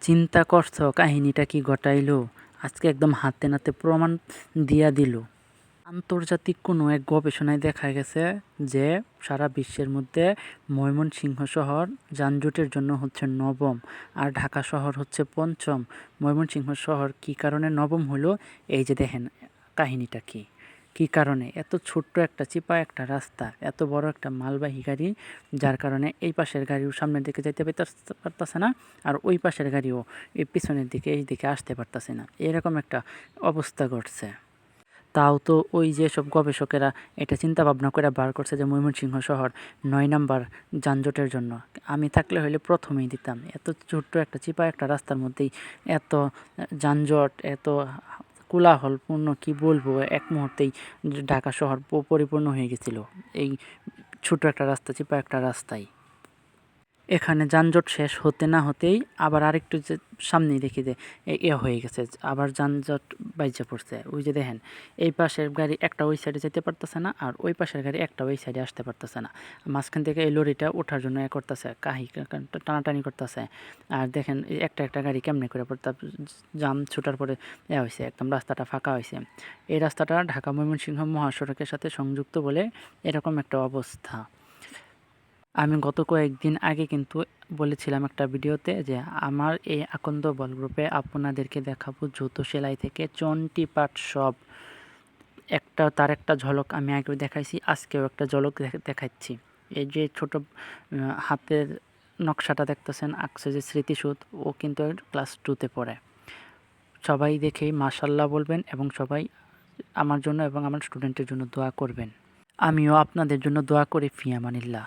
চিন্তা করছ কাহিনীটা কি ঘটাইলো? আজকে একদম হাতে নাতে প্রমাণ দিয়া দিল। আন্তর্জাতিক কোনো এক গবেষণায় দেখা গেছে যে সারা বিশ্বের মধ্যে ময়মনসিংহ শহর যানজটের জন্য হচ্ছে নবম, আর ঢাকা শহর হচ্ছে পঞ্চম। ময়মনসিংহ শহর কী কারণে নবম হলো? এই যে দেখেন কাহিনীটা কি কী কারণে এত ছোট্ট একটা চিপা একটা রাস্তা, এত বড় একটা মালবাহী গাড়ি, যার কারণে এই পাশের গাড়িও সামনের দিকে যাইতে পারতেছে না, আর ওই পাশের গাড়িও এই পিছনের দিকে এই দিকে আসতে পারতেছে না, এরকম একটা অবস্থা ঘটছে। তাও তো ওই যে সব গবেষকেরা এটা চিন্তা ভাবনা করে বার করছে যে ময়মনসিংহ শহর ৯ নাম্বার যানজটের জন্য। আমি থাকলে হইলে প্রথমেই দিতাম। এত ছোট্ট একটা চিপা একটা রাস্তার মধ্যেই এত যানজট, এত কোলাহলপূর্ণ, কি বলবো, এক মুহূর্তেই ঢাকা শহর পরিপূর্ণ হয়ে গেছিল এই ছোট একটা রাস্তা, চিপা একটা রাস্তায়। এখানে যানজট শেষ হতে না হতেই আবার আরেকটু যে সামনেই দেখি যে হয়ে গেছে, আবার যানজট বাইচা পড়ছে। ওই যে দেখেন এই পাশের গাড়ি একটা ওই সাইডে যেতে পারতেছে না, আর ওই পাশের গাড়ি একটা ওই সাইডে আসতে পারতেছে না। মাঝখান থেকে এই লরিটা ওঠার জন্য করতেছে, টানাটানি করতেছে। আর দেখেন এই একটা একটা গাড়ি কেমনে করে পড়তে জাম ছুটার পরে হয়েছে, একদম রাস্তাটা ফাঁকা হয়েছে। এই রাস্তাটা ঢাকা ময়মনসিংহ মহাসড়কের সাথে সংযুক্ত বলে এরকম একটা অবস্থা। আমি গত কয়েকদিন আগে কিন্তু বলেছিলাম একটা ভিডিওতে যে আমার এই আকন্দ বল গ্রুপে আপনাদেরকে দেখাবো জুতো সেলাই থেকে চন্টি পাট সব। তার একটা ঝলক আমি আগেও দেখাইছি, আজকেও একটা ঝলক দেখাচ্ছি। এই যে ছোট হাতের নকশাটা দেখতেছেন আঁকছে যে স্মৃতিসুধ, ও কিন্তু ক্লাস 2তে পড়ে। সবাই দেখেই মাশাল্লাহ বলবেন এবং সবাই আমার জন্য এবং আমার স্টুডেন্টের জন্য দোয়া করবেন। আমিও আপনাদের জন্য দোয়া করি, ফি আমানিল্লাহ।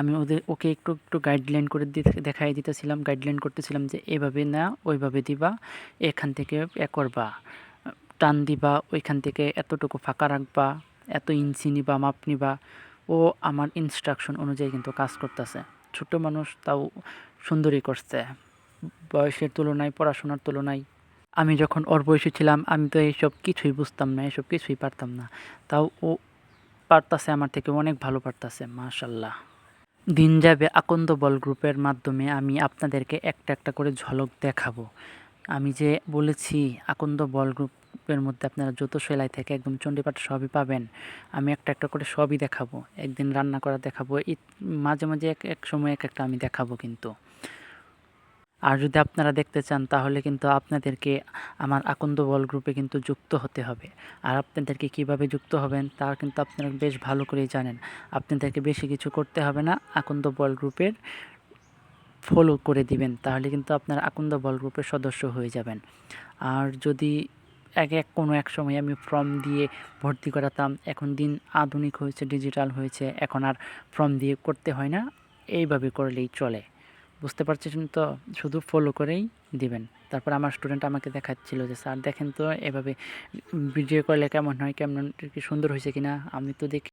আমি ওকে একটু একটু গাইডলাইন করে দেখাই দিতেছিলাম, গাইডলাইন করতেছিলাম যে এভাবে না ওইভাবে দিবা, এখান থেকে করবা, টান দিবা, ওইখান থেকে এতটুকু ফাঁকা রাখবা, এত ইঞ্চি নিবা, মাপ নিবা। ও আমার ইনস্ট্রাকশন অনুযায়ী কিন্তু কাজ করতেছে। ছোট মানুষ তাও সুন্দরই করছে, বয়সের তুলনায়, পড়াশোনার তুলনায়। আমি যখন ওর বয়সী ছিলাম আমি তো এইসব কিছুই বুঝতাম না, এসব কিছুই পারতাম না। তাও ও পারতাছে, আমার থেকে অনেক ভালো পারতাছে, মাশাল্লাহ। দিন যাবে আকন্দ বল গ্রুপের মাধ্যমে আমি আপনাদেরকে একটা একটা করে ঝলক দেখাবো। আমি যে বলেছি আকন্দ বল গ্রুপের মধ্যে আপনারা জুতো সেলাই থেকে একদম চণ্ডীপাঠ সবই পাবেন। আমি একটা একটা করে সবই দেখাবো, একদিন রান্না করা দেখাবো, মাঝে মাঝে এক সময় এক একটা আমি দেখাবো কিন্তু। আর যদি আপনারা দেখতে চান তাহলে কিন্তু আপনাদেরকে আমার আকন্দ বল গ্রুপে কিন্তু যুক্ত হতে হবে। আর আপনাদেরকে কিভাবে যুক্ত হবেন তা কিন্তু আপনারা বেশ ভালো করেই জানেন। আপনাদেরকে বেশি কিছু করতে হবে না, আকন্দ বল গ্রুপের ফলো করে দিবেন, তাহলে কিন্তু আপনারা আকন্দ বল গ্রুপের সদস্য হয়ে যাবেন। আর যদি কোনো এক সময় আমি ফর্ম দিয়ে ভর্তি করাতাম, এখন দিন আধুনিক হয়েছে, ডিজিটাল হয়েছে, এখন আর ফর্ম দিয়ে করতে হয় না, এইভাবে করলেই চলে। বুঝতে পারছেন তো? শুধু ফলো করেই দিবেন। তারপর আমার স্টুডেন্ট আমাকে দেখাচ্ছিল যে স্যার দেখেন তো এভাবে ভিডিও করলে কেমন হয়, কেমন কি সুন্দর হয়েছে কিনা। আমি তো দেখি